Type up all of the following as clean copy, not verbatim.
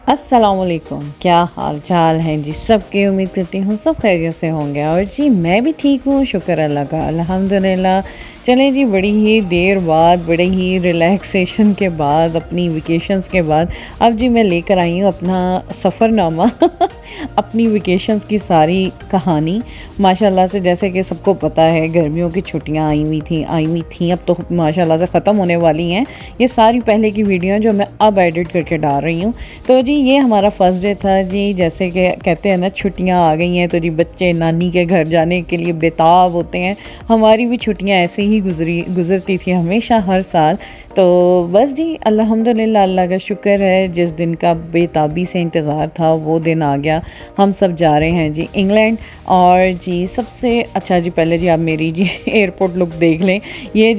अस्सलामुअलैकुम, क्या हाल चाल हैं जी सबके। उम्मीद करती हूँ सब खैरियत से होंगे और जी मैं भी ठीक हूँ, शुक्र अल्लाह का, अल्हम्दुलिल्लाह। चलें जी, बड़ी ही देर बाद, बड़े ही रिलैक्सेशन के बाद, अपनी वेकेशंस के बाद अब जी मैं लेकर आई हूँ अपना सफ़रनामा अपनी वेकेशंस की सारी कहानी। माशाल्लाह से, जैसे कि सबको पता है, गर्मियों की छुट्टियाँ आई हुई थी, अब तो माशाल्लाह से ख़त्म होने वाली हैं। ये सारी पहले की वीडियो जो मैं अब एडिट करके डाल रही हूँ। तो जी ये हमारा फर्स्ट डे था जी। जैसे कि कहते हैं ना, छुट्टियां आ गई हैं तो जी बच्चे नानी के घर जाने के लिए बेताब होते हैं। हमारी भी छुट्टियां ऐसे ही गुज़रती थी हमेशा, हर साल। तो बस जी अल्हम्दुलिल्लाह, अल्लाह का शुक्र है, जिस दिन का बेताबी से इंतज़ार था वो दिन आ गया। हम सब जा रहे हैं जी इंग्लैंड। और जी सबसे अच्छा जी, पहले जी आप मेरी जी एयरपोर्ट लुक देख लें। ये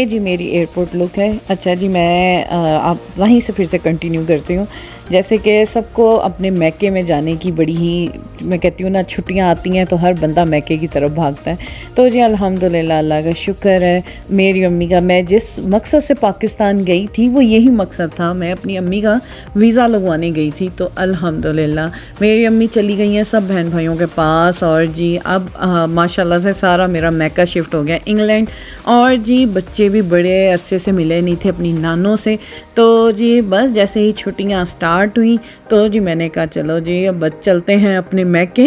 जी मेरी एयरपोर्ट लुक है। अच्छा जी, मैं आप वहीं से फिर से कंटिन्यू करती हूँ। जैसे कि सबको अपने मैके में जाने की बड़ी ही, मैं कहती हूँ ना, छुट्टियाँ आती हैं तो हर बंदा मैके की तरफ भागता है। तो जी अल्हम्दुलिल्लाह, अल्लाह का शुक्र है, मेरी अम्मी का, मैं जिस मकसद से पाकिस्तान गई थी वो यही मकसद था। मैं अपनी अम्मी का वीज़ा लगवाने गई थी। तो अल्हम्दुलिल्लाह मेरी अम्मी चली गई हैं सब बहन भाइयों के पास। और जी अब माशाल्लाह से सारा मेरा मैका शिफ्ट हो गया इंग्लैंड। और जी बच्चे भी बड़े अरसे से मिले नहीं थे अपनी नानों से। तो जी बस जैसे ही छुट्टियां स्टार्ट हुई तो जी मैंने कहा चलो जी अब चलते हैं अपने मैके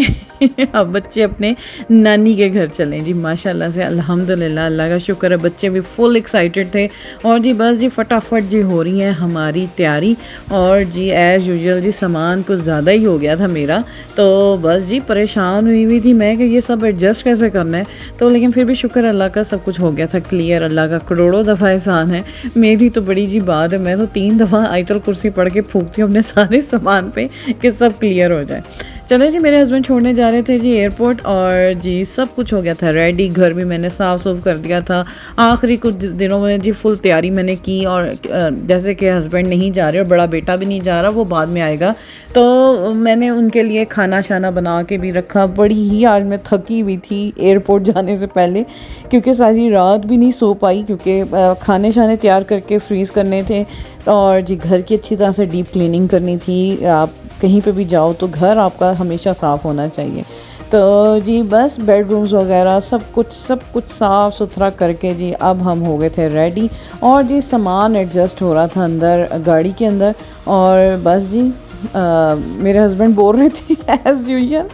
अब बच्चे अपने नानी के घर चलें जी। माशाल्लाह से अल्हम्दुलिल्लाह, अल्लाह का शुक्र है, बच्चे भी फुल एक्साइटेड थे। और जी बस जी फटाफट जी हो रही है हमारी तैयारी। और जी एज़ यूजुअल जी सामान कुछ ज़्यादा ही हो गया था मेरा। तो बस जी परेशान हुई थी मैं कि ये सब एडजस्ट कैसे करना है। तो लेकिन फिर भी शुक्र अल्लाह का, सब कुछ हो गया था क्लियर। अल्लाह का करोड़ों दफ़ा एहसान है। मेरी तो बड़ी जी बात है, मैं तो 3 दफ़ा आयतुल कुर्सी पढ़ के फूकती हूँ अपने सारे सामान पे कि सब क्लियर हो जाए। चलो जी, मेरे हस्बैंड छोड़ने जा रहे थे जी एयरपोर्ट। और जी सब कुछ हो गया था रेडी, घर भी मैंने साफ़ सूफ कर दिया था। आखिरी कुछ दिनों में जी फुल तैयारी मैंने की। और जैसे कि हस्बैंड नहीं जा रहे और बड़ा बेटा भी नहीं जा रहा, वो बाद में आएगा, तो मैंने उनके लिए खाना शाना बना के भी रखा। बड़ी ही आज मैं थकी हुई थी एयरपोर्ट जाने से पहले, क्योंकि सारी रात भी नहीं सो पाई, क्योंकि खाने शाने तैयार करके फ्रीज़ करने थे। और जी घर की अच्छी तरह से डीप क्लीनिंग करनी थी। आप कहीं पे भी जाओ तो घर आपका हमेशा साफ़ होना चाहिए। तो जी बस बेडरूम्स वगैरह सब कुछ साफ़ सुथरा करके जी अब हम हो गए थे रेडी। और जी सामान एडजस्ट हो रहा था अंदर गाड़ी के अंदर। और बस जी मेरे हस्बैंड बोल रहे थे एज़ यूजुअल,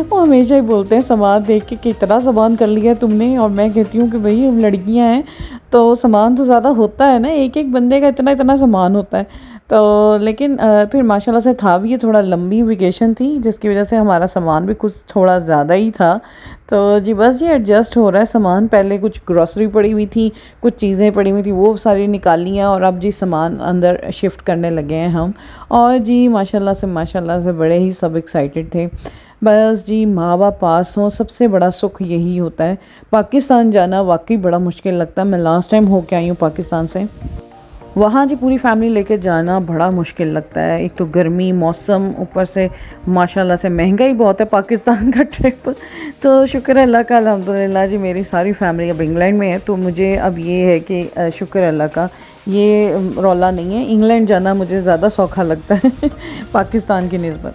वो हमेशा ही बोलते हैं सामान देख के कितना सामान कर लिया तुमने। और मैं कहती हूँ कि भाई हम लड़कियाँ हैं तो सामान तो ज़्यादा होता है ना, एक एक बंदे का इतना इतना सामान होता है। तो लेकिन फिर माशाल्लाह से था भी, ये थोड़ा लंबी वेकेशन थी जिसकी वजह से हमारा सामान भी कुछ थोड़ा ज़्यादा ही था। तो जी बस जी एडजस्ट हो रहा है सामान। पहले कुछ ग्रॉसरी पड़ी हुई थी, कुछ चीज़ें पड़ी हुई थी, वो सारी निकाली हैं। और अब जी सामान अंदर शिफ्ट करने लगे हैं हम। और जी माशाल्लाह से बड़े ही सब एक्साइटेड थे। बस जी माँ बाप पास हों, सबसे बड़ा सुख यही होता है। पाकिस्तान जाना वाकई बड़ा मुश्किल लगता है। मैं लास्ट टाइम होके आई हूँ पाकिस्तान से, वहाँ जी पूरी फैमिली लेके जाना बड़ा मुश्किल लगता है। एक तो गर्मी मौसम, ऊपर से माशाल्लाह से महंगाई बहुत है पाकिस्तान का ट्रिप। तो शुक्र अल्लाह का, अल्हम्दुलिल्लाह जी मेरी सारी फैमिली अब इंग्लैंड में है। तो मुझे अब ये है कि शुक्र अल्लाह का, ये रौला नहीं है। इंग्लैंड जाना मुझे ज़्यादा सौखा लगता है पाकिस्तान की निस्बत।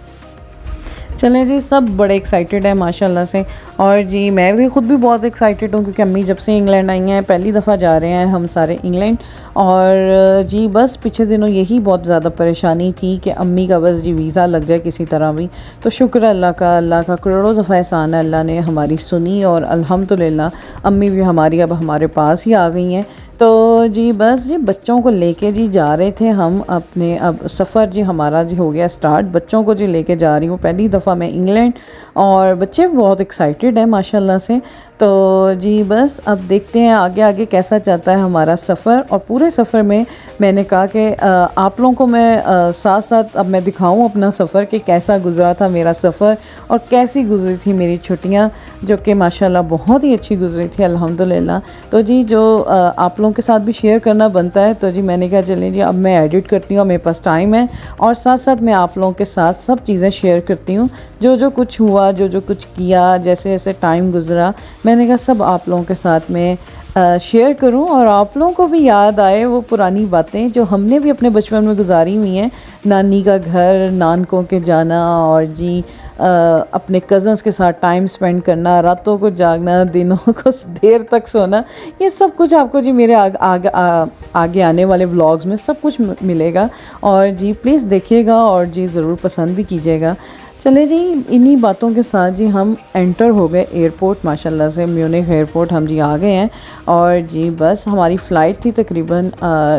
चलें जी, सब बड़े एक्साइटेड है माशाल्लाह से। और जी मैं भी ख़ुद भी बहुत एक्साइटेड हूँ, क्योंकि अम्मी जब से इंग्लैंड आई हैं पहली दफ़ा जा रहे हैं हम सारे इंग्लैंड। और जी बस पिछले दिनों यही बहुत ज़्यादा परेशानी थी कि अम्मी का बस जी वीज़ा लग जाए किसी तरह भी। तो शुक्र अल्लाह का करोड़ों दफ़ा एहसान है, अल्लाह ने हमारी सुनी। और अल्हम्दुलिल्लाह अम्मी भी हमारी अब हमारे पास ही आ गई हैं। तो जी बस जी बच्चों को लेके जी जा रहे थे हम अपने, अब सफ़र जी हमारा जी हो गया स्टार्ट। बच्चों को जी लेके जा रही हूँ पहली दफ़ा मैं इंग्लैंड। और बच्चे बहुत एक्साइटेड हैं माशाल्लाह से। तो जी बस अब देखते हैं आगे आगे कैसा जाता है हमारा सफ़र। और पूरे सफ़र में मैंने कहा कि आप लोगों को मैं साथ साथ अब मैं दिखाऊं अपना सफ़र कि कैसा गुज़रा था मेरा सफ़र और कैसी गुज़री थी मेरी छुट्टियां, जो कि माशाल्लाह बहुत ही अच्छी गुज़री थी अल्हम्दुलिल्लाह। तो जी जो आप लोगों के साथ भी शेयर करना बनता है, तो जी मैंने कहा चलें जी अब मैं एडिट करती हूँ, मेरे पास टाइम है। और साथ साथ मैं आप लोगों के साथ सब चीज़ें शेयर करती हूँ, जो कुछ हुआ, जो कुछ किया, जैसे जैसे टाइम गुज़रा, मैंने कहा सब आप लोगों के साथ में शेयर करूं और आप लोगों को भी याद आए वो पुरानी बातें जो हमने भी अपने बचपन में गुजारी हुई हैं। नानी का घर, नानकों के जाना और जी अपने कज़न्स के साथ टाइम स्पेंड करना, रातों को जागना, दिनों को देर तक सोना, ये सब कुछ आपको जी मेरे आगे आने वाले व्लॉग्स में सब कुछ मिलेगा। और जी प्लीज़ देखिएगा और जी ज़रूर पसंद भी कीजिएगा। चले जी, इन्हीं बातों के साथ जी हम एंटर हो गए एयरपोर्ट, माशाल्लाह से म्यूनिख एयरपोर्ट हम जी आ गए हैं। और जी बस हमारी फ़्लाइट थी तकरीबन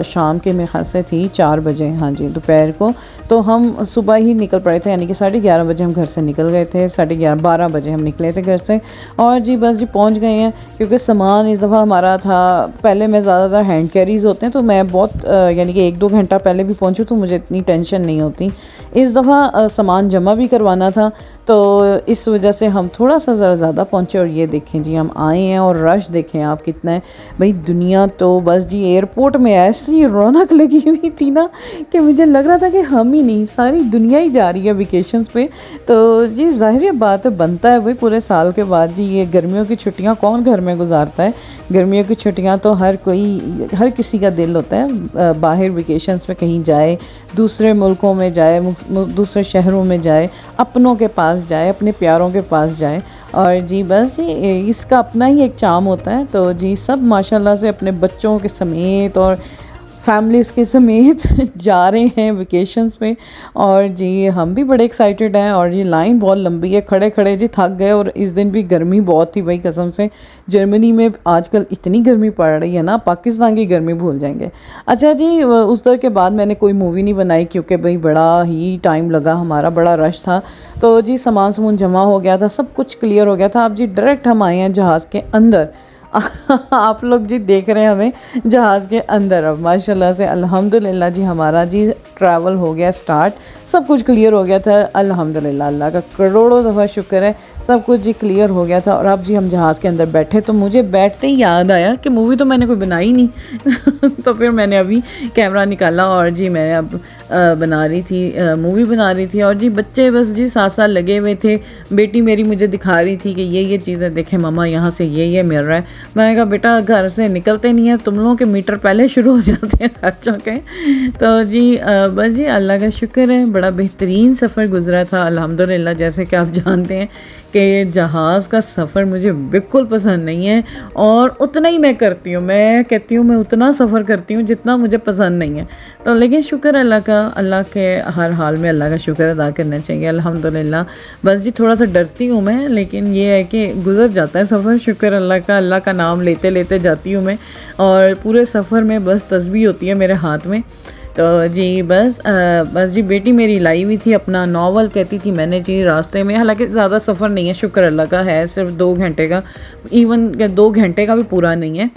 शाम के मेरे ख्याल से थी 4 बजे, हाँ जी दोपहर को। तो हम सुबह ही निकल पड़े थे, यानी कि 11:30 बजे हम घर से निकल गए थे, 12 बजे हम निकले थे घर से। और जी बस जी पहुंच गए हैं, क्योंकि सामान इस दफ़ा हमारा था, पहले मैं ज़्यादातर हैंड कैरीज़ होते हैं तो मैं बहुत यानी कि 1-2 घंटा पहले भी पहुंचूँ तो मुझे इतनी टेंशन नहीं होती। इस दफ़ा सामान जमा भी करवाना था, तो इस वजह से हम थोड़ा सा ज़्यादा पहुँचे। और ये देखें जी हम आए हैं और रश देखें आप कितना है भाई। दुनिया तो बस जी एयरपोर्ट में ऐसी रौनक लगी हुई थी ना कि मुझे लग रहा था कि हम ही नहीं, सारी दुनिया ही जा रही है वेकेशंस पे। तो जी ज़ाहिर बात बनता है भाई, पूरे साल के बाद जी ये गर्मियों की छुट्टियाँ कौन घर में गुजारता है। गर्मियों की छुट्टियाँ तो हर किसी का दिल होता है बाहर वेकेशंस में कहीं जाए, दूसरे मुल्कों में जाए, दूसरे शहरों में जाए, अपनों के पास जाए, अपने प्यारों के पास जाए। और जी बस जी इसका अपना ही एक चार्म होता है। तो जी सब माशाल्लाह से अपने बच्चों के समेत और फैमिलीज़ के समेत जा रहे हैं वेकेशंस पे। और जी हम भी बड़े एक्साइटेड हैं। और ये लाइन बहुत लंबी है, खड़े खड़े जी थक गए। और इस दिन भी गर्मी बहुत थी भाई, कसम से। जर्मनी में आजकल इतनी गर्मी पड़ रही है ना, पाकिस्तान की गर्मी भूल जाएंगे। अच्छा जी उस दर के बाद मैंने कोई मूवी नहीं बनाई, क्योंकि भाई बड़ा ही टाइम लगा, हमारा बड़ा रश था। तो जी सामान जमा हो गया था, सब कुछ क्लियर हो गया था। अब जी डायरेक्ट हम आए हैं जहाज़ के अंदर। आप लोग जी देख रहे हैं हमें जहाज़ के अंदर। अब माशाल्लाह से अल्हम्दुलिल्लाह जी हमारा जी ट्रैवल हो गया स्टार्ट, सब कुछ क्लियर हो गया था अल्हम्दुलिल्लाह, अल्लाह का करोड़ों दफ़ा शुक्र है, सब कुछ जी क्लियर हो गया था। और अब जी हम जहाज़ के अंदर बैठे, तो मुझे बैठते ही याद आया कि मूवी तो मैंने कोई बनाई नहीं। तो फिर मैंने अभी कैमरा निकाला और जी मैं अब बना रही थी, मूवी बना रही थी। और जी बच्चे बस जी साथ साथ लगे हुए थे। बेटी मेरी मुझे दिखा रही थी कि ये चीज़ें देखें मम्मा, यहाँ से ये मिल रहा है। मैंने कहा बेटा घर से निकलते नहीं है, तुम लोगों के मीटर पहले शुरू हो जाते हैं खर्चों के। तो जी बस जी अल्लाह का शुक्र है, बड़ा बेहतरीन सफ़र गुजरा था अल्हम्दुलिल्लाह। जैसे कि आप जानते हैं कि जहाज़ का सफ़र मुझे बिल्कुल पसंद नहीं है, और उतना ही मैं करती हूँ, मैं कहती हूँ मैं उतना सफ़र करती हूँ जितना मुझे पसंद नहीं है। तो लेकिन शुक्र अल्लाह का, अल्लाह के हर हाल में अल्लाह का शुक्र अदा करना चाहिए अल्हम्दुलिल्लाह। बस जी थोड़ा सा डरती हूँ मैं, लेकिन ये है कि गुजर जाता है सफ़र, शुक्र अल्लाह का। अल्लाह का नाम लेते लेते जाती हूँ मैं, और पूरे सफ़र में बस तस्बीह होती है मेरे हाथ में। तो जी बस जी बेटी मेरी लाई हुई थी अपना नावल, कहती थी मैंने जी रास्ते में, हालांकि ज़्यादा सफ़र नहीं है शुक्र अल्लाह का, है सिर्फ 2 घंटे का, इवन 2 घंटे का भी पूरा नहीं है।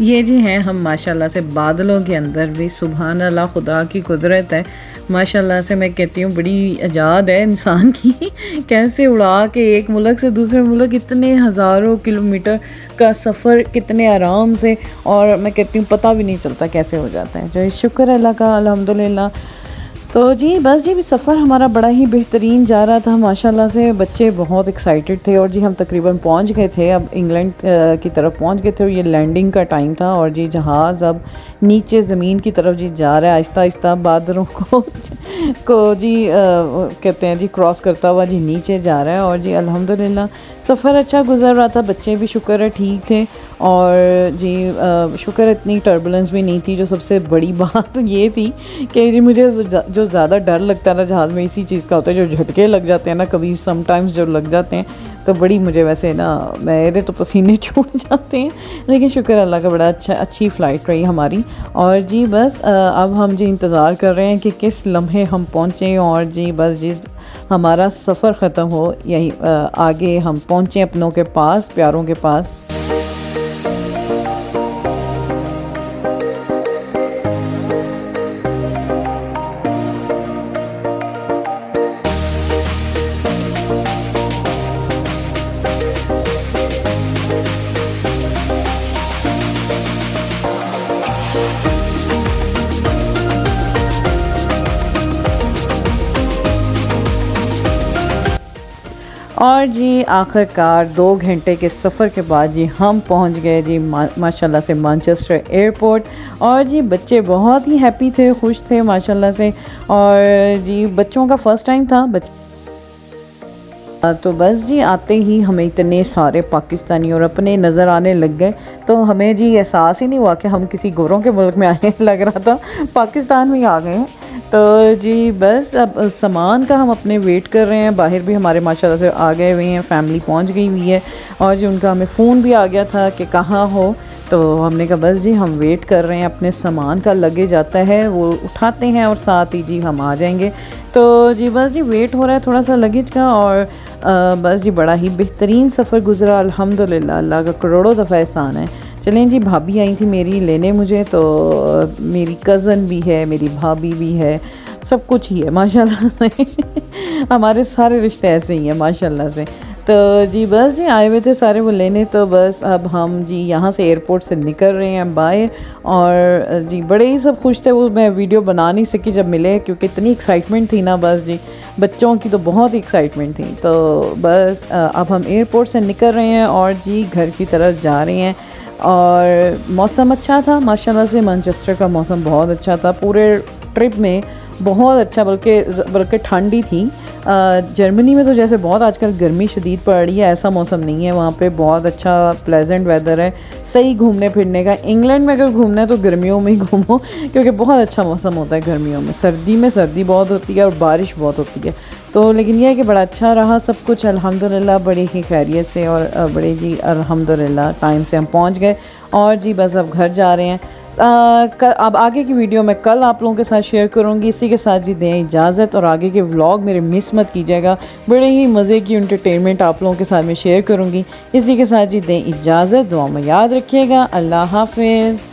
ये जी हैं हम माशाल्लाह से बादलों के अंदर भी, सुभान अल्लाह, खुदा की कुदरत है माशाल्लाह से। मैं कहती हूँ बड़ी इजाद है इंसान की, कैसे उड़ा के एक मुल्क से दूसरे मुल्क इतने हज़ारों किलोमीटर का सफ़र कितने आराम से, और मैं कहती हूँ पता भी नहीं चलता कैसे हो जाता है। जो शुक्र अल्लाह का अल्हम्दुलिल्लाह। तो जी बस जी सफ़र हमारा बड़ा ही बेहतरीन जा रहा था माशाल्लाह से। बच्चे बहुत एक्साइटेड थे और जी हम तकरीबन पहुंच गए थे, अब इंग्लैंड की तरफ पहुंच गए थे और ये लैंडिंग का टाइम था। और जी जहाज़ अब नीचे ज़मीन की तरफ जी जा रहा है आहिस्ता आहिस्ता, बादलों को जी कहते हैं जी क्रॉस करता हुआ जी नीचे जा रहा है। और जी अल्हम्दुलिल्लाह सफ़र अच्छा गुजर रहा था, बच्चे भी शुक्र है ठीक थे। और जी शुक्र है इतनी टर्बुलेंस भी नहीं थी। जो सबसे बड़ी बात ये थी कि जी मुझे जो ज़्यादा डर लगता है ना जहाज़ में, इसी चीज़ का होता है, जो झटके लग जाते हैं ना कभी समटाइम्स जो लग जाते हैं तो बड़ी मुझे वैसे ना मेरे तो पसीने छूट जाते हैं। लेकिन शुक्र अल्लाह का बड़ा अच्छी फ़्लाइट रही हमारी। और जी बस अब हम जी इंतज़ार कर रहे हैं कि किस लम्हे हम पहुँचें और जी बस जी हमारा सफ़र ख़त्म हो, यही आगे हम पहुँचें अपनों के पास, प्यारों के पास। और जी आखिरकार 2 घंटे के सफ़र के बाद जी हम पहुंच गए जी माशाल्लाह से मैनचेस्टर एयरपोर्ट। और जी बच्चे बहुत ही हैप्पी थे, खुश थे माशाल्लाह से। और जी बच्चों का फ़र्स्ट टाइम था तो बस जी आते ही हमें इतने सारे पाकिस्तानी और अपने नज़र आने लग गए। तो हमें जी एहसास ही नहीं हुआ कि हम किसी गोरों के मुल्क में आए लग रहा था पाकिस्तान में आ गए हैं। तो जी बस अब सामान का हम अपने वेट कर रहे हैं, बाहर भी हमारे माशाल्लाह से आ गए हुए हैं, फैमिली पहुंच गई हुई है। और जी उनका हमें फ़ोन भी आ गया था कि कहाँ हो, तो हमने कहा बस जी हम वेट कर रहे हैं, अपने सामान का लगेज आता है वो उठाते हैं और साथ ही जी हम आ जाएंगे। तो जी बस जी वेट हो रहा है थोड़ा सा लगेज का। और बस जी बड़ा ही बेहतरीन सफ़र गुज़रा अल्हम्दुलिल्लाह, अल्लाह का करोड़ों दफ़ा एहसान है। चलें जी भाभी आई थी मेरी लेने मुझे, तो मेरी कज़न भी है, मेरी भाभी भी है, सब कुछ ही है माशाल्लाह से हमारे सारे रिश्ते ऐसे ही हैं माशाल्लाह से। तो जी बस जी आए हुए थे सारे वो लेने। तो बस अब हम जी यहाँ से एयरपोर्ट से निकल रहे हैं बाहर। और जी बड़े ही सब खुश थे, वो मैं वीडियो बना नहीं सकी जब मिले, क्योंकि इतनी एक्साइटमेंट थी ना, बस जी बच्चों की तो बहुत ही एक्साइटमेंट थी। तो बस अब हम एयरपोर्ट से निकल रहे हैं और जी घर की तरफ जा रहे हैं। और मौसम अच्छा था माशाल्लाह से, मैनचेस्टर का मौसम बहुत अच्छा था पूरे ट्रिप में, बहुत अच्छा, बल्कि ठंडी थी। जर्मनी में तो जैसे बहुत आजकल गर्मी शदीद पड़ रही है, ऐसा मौसम नहीं है वहाँ पे, बहुत अच्छा प्लेजेंट वेदर है, सही घूमने फिरने का। इंग्लैंड में अगर घूमना है तो गर्मियों में ही घूमो, क्योंकि बहुत अच्छा मौसम होता है गर्मियों में। सर्दी में सर्दी बहुत होती है और बारिश बहुत होती है। तो लेकिन यह है कि बड़ा अच्छा रहा सब कुछ अल्हम्दुलिल्लाह, बड़ी ही खैरियत से। और बड़े जी अल्हम्दुलिल्लाह टाइम से हम पहुँच गए। और जी बस अब घर जा रहे हैं। अब आगे की वीडियो मैं कल आप लोगों के साथ शेयर करूंगी। इसी के साथ जी दें इजाज़त, और आगे के व्लॉग मेरे मिस मत कीजिएगा, बड़े ही मज़े की एंटरटेनमेंट आप लोगों के साथ मैं शेयर करूंगी। इसी के साथ जी दें इजाज़त, दुआ में याद रखिएगा। अल्लाह हाफिज़।